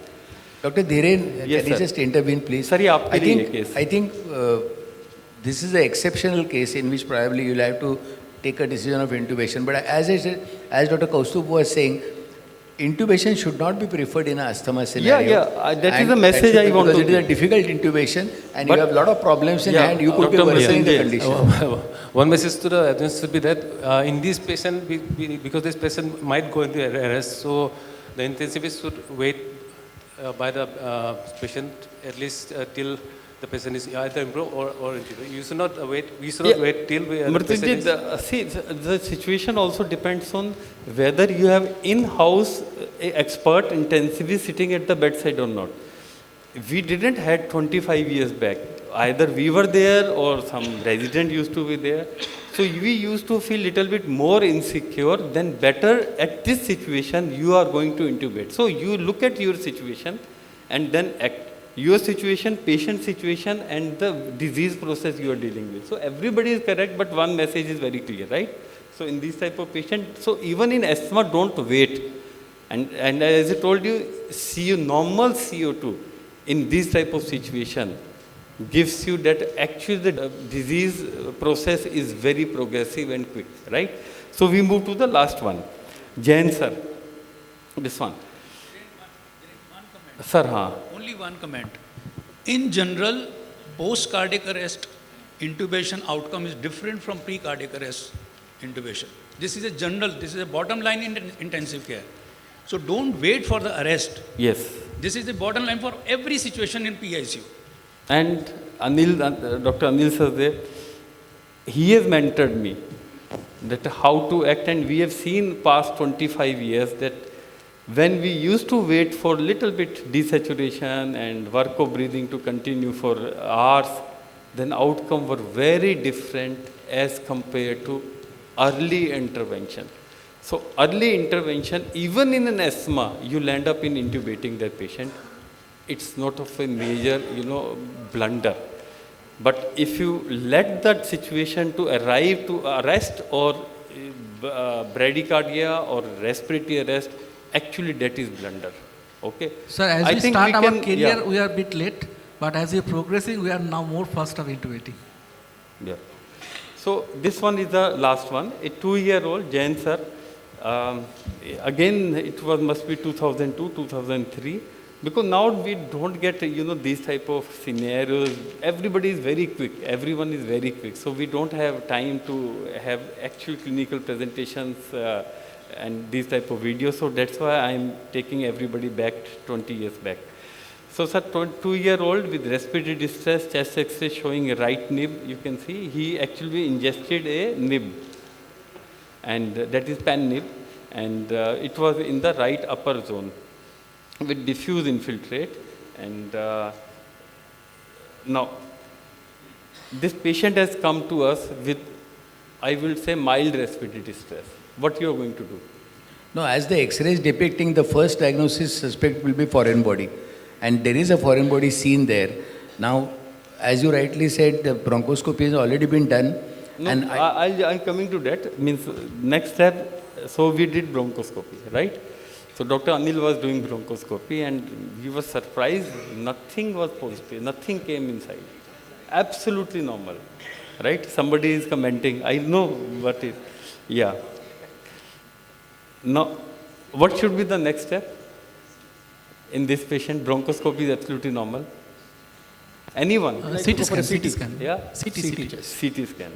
Dr. Dhiren, Yes, can you sir. just intervene, please? Sir, ये आपके लिए ये case. I think this is an exceptional case in which probably you'll have to take a decision of intubation. But as I said, as Dr. Kaustubh was saying, intubation should not be preferred in an asthma scenario. That is And the message I want to Because it is a give. difficult intubation and But- you have a lot of problems in Yeah, hand, you could be Dr. worsening the Mrityunjay. condition. One message to the audience should be that in this patient, because this patient might go into arrest, so the intensivist should wait by the patient at least till the patient is either improved or intubated. You should not wait. We should not wait till the patient is. Mrityunjay, the situation also depends on whether you have in-house expert intensivist sitting at the bedside or not. We didn't had 25 years back. Either we were there or some resident used to be there. So we used to feel little bit more insecure, then better at this situation you are going to intubate. So you look at your situation and then act. Your situation, patient situation and the disease process you are dealing with. So everybody is correct, but one message is very clear, right? So in this type of patient, so even in asthma, don't wait. And as I told you, normal CO2 in this type of situation gives you that actually the disease process is very progressive and quick, right? So we move to the last one. Jain sir, this one. Sir, Only one comment. In general, post-cardiac arrest intubation outcome is different from pre-cardiac arrest intubation. This is a general, this is a bottom line in intensive care. So don't wait for the arrest. yes. This is the bottom line for every situation in PICU. And Dr. Anil Sardeb, he has mentored me that how to act, and we have seen past 25 years that when we used to wait for little bit desaturation and work of breathing to continue for hours, then outcome were very different as compared to early intervention. So early intervention, even in an asthma, you land up in intubating that patient. It's not of a major, blunder. But if you let that situation to arrive to arrest or bradycardia or respiratory arrest, actually that is blunder. Okay? Sir, as I we think start we our can- career, yeah. we are a bit late, but as we are progressing, we are now more fast of intubating. Yeah. So this one is the last one. A 2-year-old Jain sir. Again, it must be 2002, 2003. Because now we don't get, these type of scenarios. Everybody is very quick. Everyone is very quick. So we don't have time to have actual clinical presentations and these type of videos. So that's why I'm taking everybody back 20 years back. So sir, 2-year-old with respiratory distress, chest X-ray showing a right nib, you can see. He actually ingested a nib. And that is pen nib. And it was in the right upper zone with diffuse infiltrate. And now, this patient has come to us with, I will say, mild respiratory distress. What you are going to do? No, as the X-ray is depicting, the first diagnosis suspect will be foreign body. And there is a foreign body seen there. Now, as you rightly said, the bronchoscopy has already been done. No, And I'm coming to that. Means next step, so we did bronchoscopy, right? So Dr. Anil was doing bronchoscopy and we were surprised, nothing was positive, nothing came inside. Absolutely normal, right? Somebody is commenting, I know what is, yeah. Now, what should be the next step? In this patient, bronchoscopy is absolutely normal. Anyone? CT scan, CT scan. Yeah? CT. CT scan.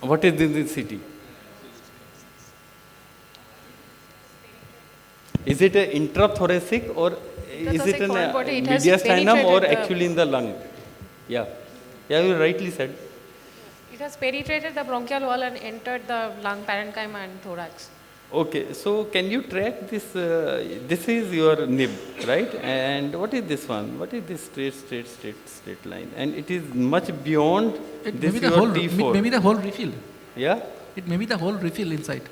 What is this CT? Is it an intrathoracic or is it Intrathoracic foreign body, an it has mediastinum or penetrated the- actually in the lung? Yeah. Yeah, you rightly said. It has penetrated the bronchial wall and entered the lung, parenchyma and thorax. Okay, so can you track this? This is your nib, right? And what is this one? What is this straight line? And it is much beyond It may this be the your whole, T4. maybe the whole refill. Yeah? It may be the whole refill inside.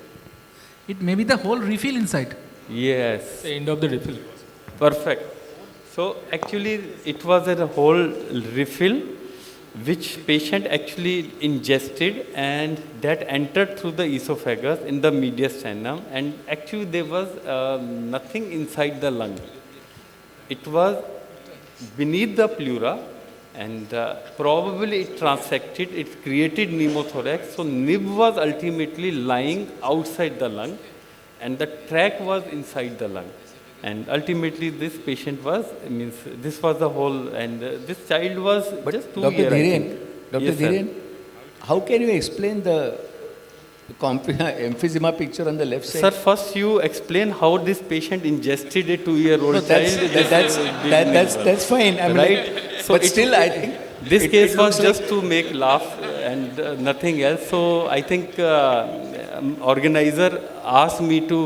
It may be the whole refill inside. Yes. The end of the refill. Perfect. So actually it was a whole refill which patient actually ingested, and that entered through the esophagus in the mediastinum, and actually there was nothing inside the lung. It was beneath the pleura, and probably it transected, it created pneumothorax. So nib was ultimately lying outside the lung and the tract was inside the lung. And ultimately this patient was, this was the whole, and this child was just 2 Dr. years. Dhiren, Dr. Yes, sir. Dhiren, how can you explain the emphysema picture on the left side? Sir, first you explain how this patient ingested a 2-year-old No, child. that's fine. I mean, Right? like, So but it- still, I think This it case looks was just to make laugh and nothing else. So I think organizer asked me to,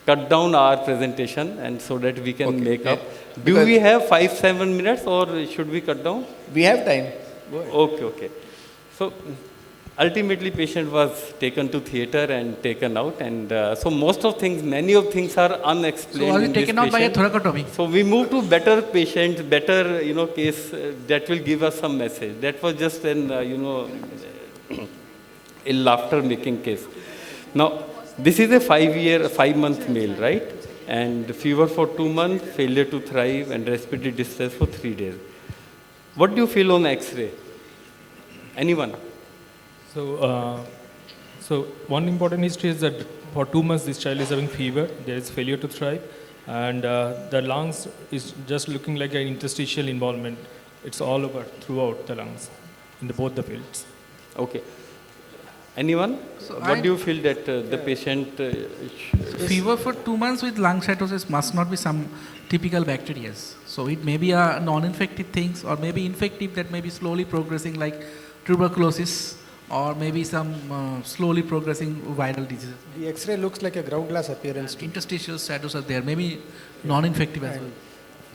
cut down our presentation and so that we can make up. Do Because- we have 5-7 minutes or should we cut down? we have time. Go ahead. Okay. So ultimately patient was taken to theater and taken out, and so many of things are unexplained. So are you in this taken out by a patient. thoracotomy? So we move to better patient, better case that will give us some message. That was just an a laughter making case. Now this is a 5-month male, right? And fever for 2 months, failure to thrive, and respiratory distress for 3 days. What do you feel on X-ray? Anyone? So one important history is that for 2 months this child is having fever, there is failure to thrive, and the lungs is just looking like an interstitial involvement. It's all over throughout the lungs, in both the fields. Okay. Anyone? So What do you feel that the patient... Fever for 2 months with lung cytosis must not be some typical bacteria. So it may be a non-infective things, or maybe infective that may be slowly progressing like tuberculosis, or maybe some slowly progressing viral diseases. The X-ray looks like a ground glass appearance. Interstitial status are there, maybe non-infective as well.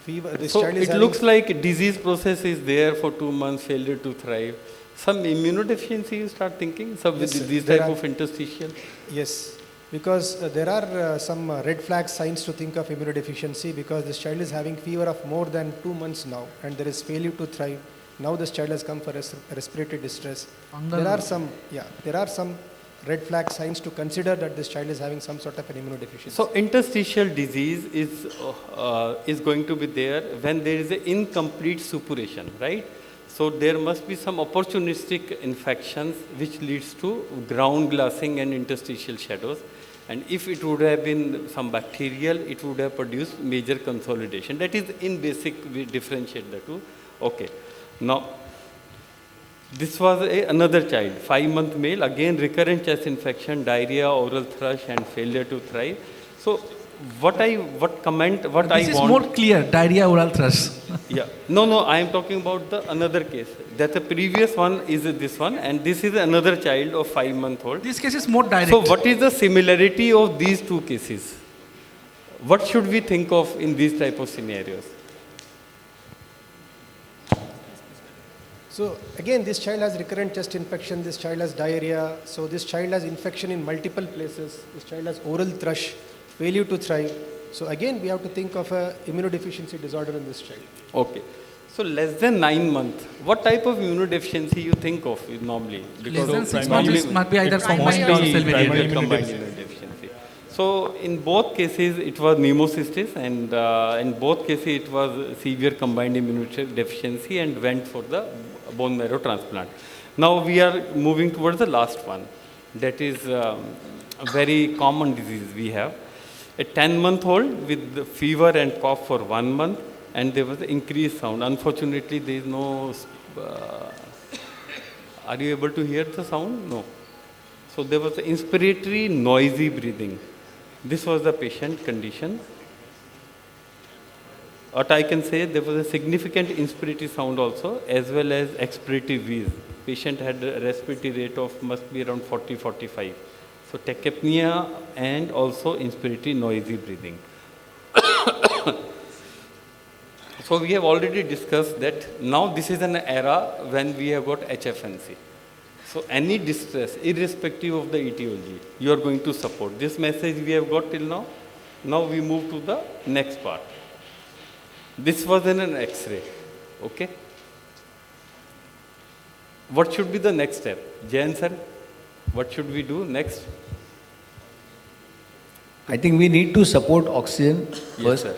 Fever. This So child is it looks like disease process is there for 2 months, failure to thrive. Some immunodeficiency you start thinking? Some Yes, with sir. these There type are- of interstitial? Yes, because there are some red flag signs to think of immunodeficiency, because this child is having fever of more than 2 months now and there is failure to thrive. Now this child has come for respiratory distress. There are some red flag signs to consider that this child is having some sort of an immunodeficiency. So interstitial disease is going to be there when there is an incomplete suppuration, right? So there must be some opportunistic infections which leads to ground glassing and interstitial shadows. And if it would have been some bacterial, it would have produced major consolidation. That is in basic, we differentiate the two. Okay. Now, this was another child, 5-month male, again recurrent chest infection, diarrhea, oral thrush, and failure to thrive. So, what I want. This is more clear, diarrhea, oral thrush. Yeah. No, I am talking about the another case. That the previous one is this one, and this is another child of 5-month-old. This case is more direct. So, what is the similarity of these two cases? What should we think of in these type of scenarios? So again, this child has recurrent chest infection, this child has diarrhea, so this child has infection in multiple places, this child has oral thrush, failure to thrive. So again, we have to think of a immunodeficiency disorder in this child. Okay. So less than 9 months, what type of immunodeficiency you think of normally? Less than 6 primarily- months must be either it's combined or mostly cell primary variant. Combined immunodeficiency. immunodeficiency. So in both cases it was pneumocystis, and in both cases it was severe combined immunodeficiency and went for the bone marrow transplant. Now we are moving towards the last one. That is a very common disease we have. A 10-month-old with fever and cough for 1 month, and there was increased sound. Unfortunately, there is no... are you able to hear the sound? No. So there was inspiratory noisy breathing. This was the patient condition. What I can say, there was a significant inspiratory sound also, as well as expiratory wheeze. Patient had a respiratory rate of must be around 40-45. So tachypnea and also inspiratory noisy breathing. So we have already discussed that now this is an era when we have got HFNC. So any distress, irrespective of the etiology, you are going to support. This message we have got till now. Now we move to the next part. This was in an X-ray, okay? What should be the next step? Jain sir, what should we do next? I think we need to support oxygen Yes, first. sir.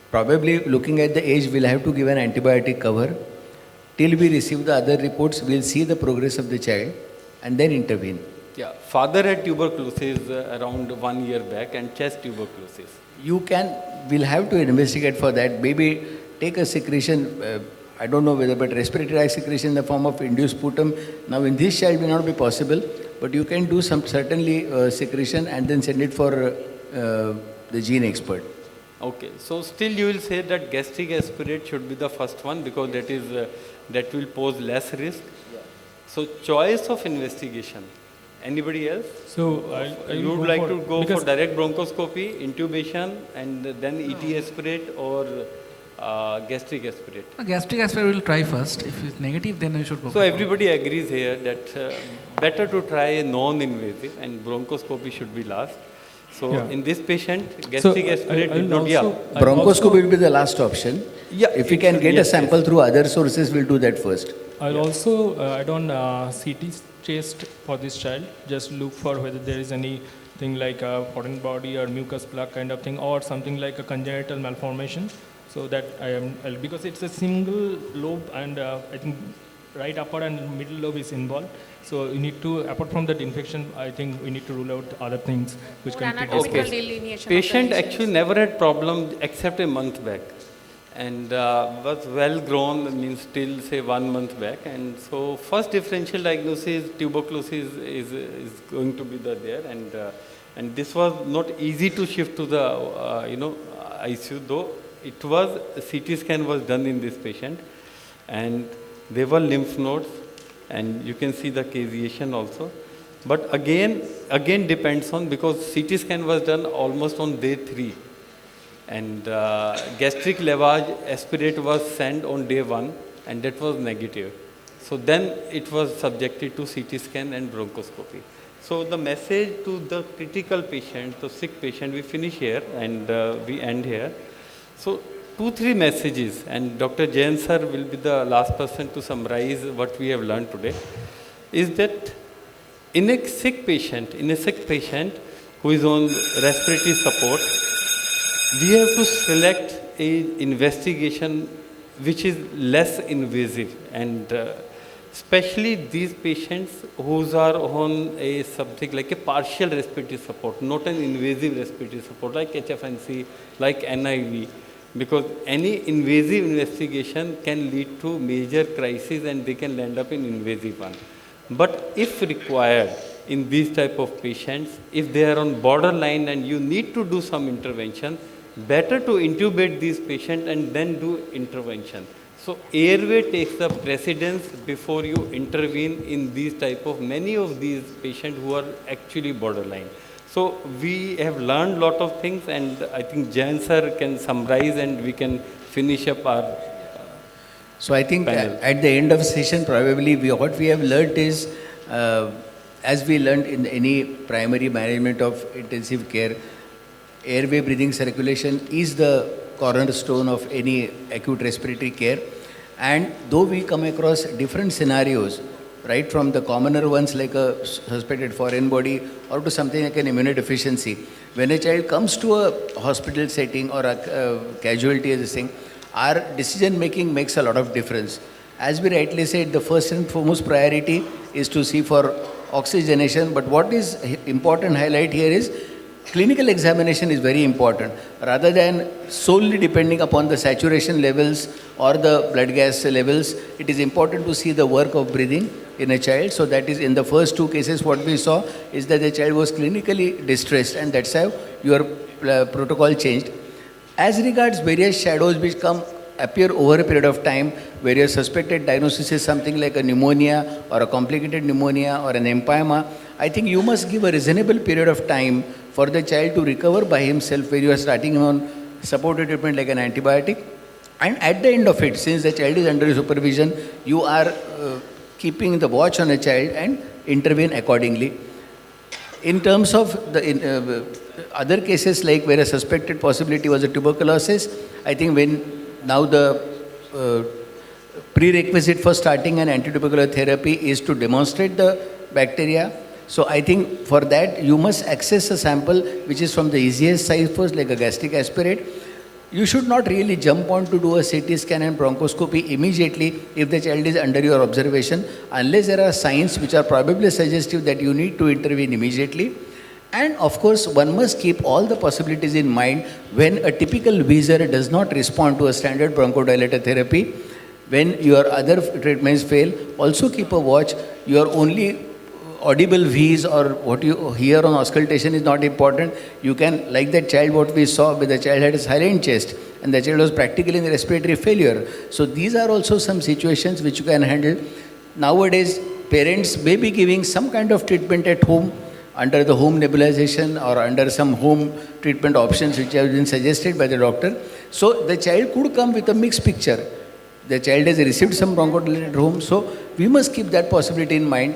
Probably looking at the age, we'll have to give an antibiotic cover. Till we receive the other reports, we'll see the progress of the child and then intervene. Yeah, father had tuberculosis around 1 year back and chest tuberculosis. We'll have to investigate for that. Maybe take a secretion, I don't know whether, but respiratory tract secretion in the form of induced sputum. Now in this child will not be possible, but you can do some certainly secretion and then send it for the gene expert. Okay, so still you will say that gastric aspirate should be the first one because that is that will pose less risk. Yeah. So choice of investigation. Anybody else? So you would like to go for direct bronchoscopy, intubation, and then ET aspirate or gastric aspirate? Gastric aspirate we'll try first. If it's negative, then we should go. So everybody agrees here that better to try a non-invasive and bronchoscopy should be last. So in this patient, gastric aspirate did not. Bronchoscopy will be the last option. Yeah, if we can get a sample through other sources, we'll do that first. I'll also add on CT chest for this child. Just look for whether there is anything like a foreign body or mucus plug kind of thing, or something like a congenital malformation. So that because it's a single lobe, and I think right upper and middle lobe is involved. So you need to, apart from that infection, I think we need to rule out other things which can be delineation. Patient actually never had problem except a month back, and was well grown, means till say 1 month back. And so first differential diagnosis tuberculosis is going to be there, and this was not easy to shift to the ICU, though it was CT scan was done in this patient, and there were lymph nodes, and you can see the caseation also. But again depends on, because CT scan was done almost on day 3, and gastric lavage aspirate was sent on day 1, and that was negative. So then it was subjected to CT scan and bronchoscopy. So the message to the critical patient, the sick patient, we finish here and we end here. So 2-3 messages, and Dr. Jain sir will be the last person to summarize what we have learned today, is that in a sick patient who is on respiratory support, we have to select a investigation which is less invasive, and especially these patients who are on a something like a partial respiratory support, not an invasive respiratory support like HFNC, like NIV. Because any invasive investigation can lead to major crisis and they can land up in invasive one. But if required in these type of patients, if they are on borderline and you need to do some intervention, better to intubate these patients and then do intervention. So airway takes the precedence before you intervene in these type of many of these patients who are actually borderline. So we have learned lot of things, and I think Jain sir can summarize and we can finish up our So I think panel. At the end of the session, probably what we have learned is, as we learned in any primary management of intensive care, airway breathing circulation is the cornerstone of any acute respiratory care. And though we come across different scenarios, right from the commoner ones like a suspected foreign body or to something like an immunodeficiency, when a child comes to a hospital setting or a casualty as a thing, our decision making makes a lot of difference. As we rightly said, the first and foremost priority is to see for oxygenation, but what is important highlight here is clinical examination is very important. Rather than solely depending upon the saturation levels or the blood gas levels, it is important to see the work of breathing in a child. So that is in the first 2 cases what we saw is that the child was clinically distressed, and that's how your protocol changed. As regards various shadows which come appear over a period of time where your suspected diagnosis is something like a pneumonia or a complicated pneumonia or an empyema, I think you must give a reasonable period of time for the child to recover by himself, where you are starting him on supportive treatment like an antibiotic. And at the end of it, since the child is under supervision, you are keeping the watch on a child and intervene accordingly. In terms of the other cases like where a suspected possibility was a tuberculosis, I think when now the prerequisite for starting an antitubercular therapy is to demonstrate the bacteria. So I think for that you must access a sample which is from the easiest size first, like a gastric aspirate. You should not really jump on to do a CT scan and bronchoscopy immediately if the child is under your observation, unless there are signs which are probably suggestive that you need to intervene immediately. And of course, one must keep all the possibilities in mind when a typical wheezer does not respond to a standard bronchodilator therapy. When your other treatments fail, also keep a watch. Your only audible wheeze or what you hear on auscultation is not important. You can, like that child what we saw, where the child had a silent chest and the child was practically in respiratory failure. So these are also some situations which you can handle. Nowadays, parents may be giving some kind of treatment at home under the home nebulization or under some home treatment options which have been suggested by the doctor. So the child could come with a mixed picture. The child has received some bronchodilator at home, so we must keep that possibility in mind.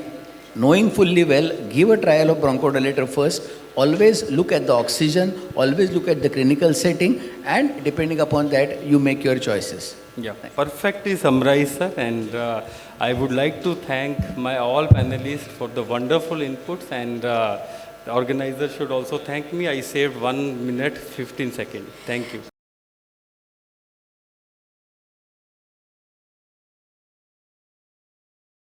Knowing fully well, give a trial of bronchodilator first. Always look at the oxygen, always look at the clinical setting, and depending upon that, you make your choices. Yeah, perfectly summarized, sir. And I would like to thank my all panelists for the wonderful inputs, and the organizer should also thank me. I saved 1 minute, 15 seconds. Thank you.